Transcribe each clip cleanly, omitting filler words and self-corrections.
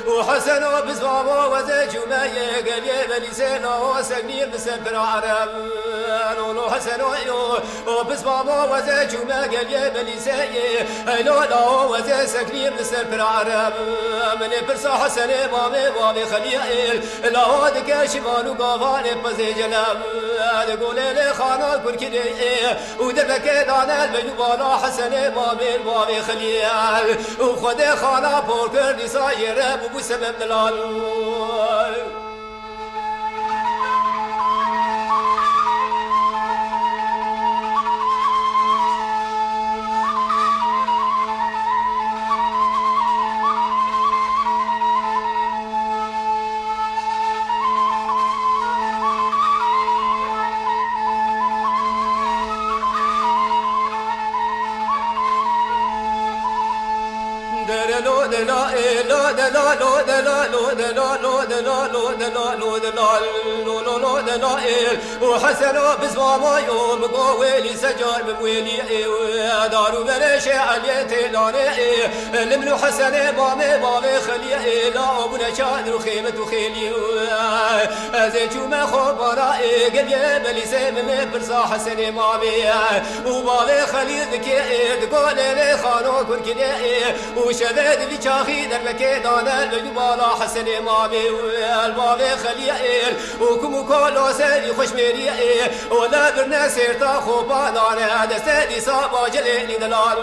وحسن وبزوامه وزيج ومايه قال يا بني سينا وسقني مسافر عرب حسن وبزوامه وزيج وما قال يا بني سايه لولا وزي سقني مسافر عرب من برسا حسن مامي خليل لا ودك شمال وقافاني بزي جلام تقول لي خانا كل كده ودبك دانا البيوبانا حسن مامي خليل وخذ خانا بوركر لساير ابو سبب دلال وحسن بزوامه يوم قويلي سجار بمويلي دارو بلاشي عليتي لاني لمنو حسن مامي خلي لا ابونا شادر وخيمة وخيلي زيتو ما خبرا قلبي بليسي من برصا حسن مامي وبابي خلي ذكي تقول لي خانو كن كده وشذاد اللي شاخي دربك دانا الجبال حسن مامي والبابي خليل وكم كل سيدي خوش ميري ولا درنا سيرتا خوبانا هذا سيدي صابا جليلي دلال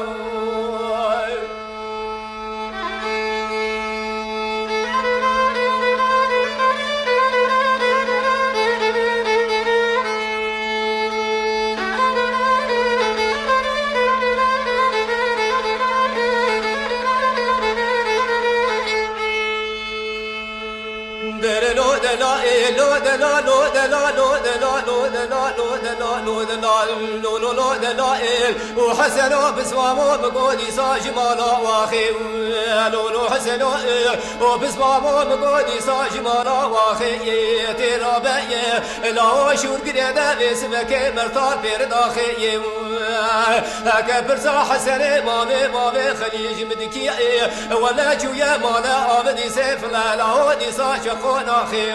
وحسن بسوامه بقودي ساج مالا واخي حسن وبسوامه بقودي ساج مالا واخي ترى بيه لا شور قريده باسمك مرتار بيرد اخي كبر صح حسن مامي خليج مدكي ولا جويا مالا عبدي سيف لا ودي ساج خون اخي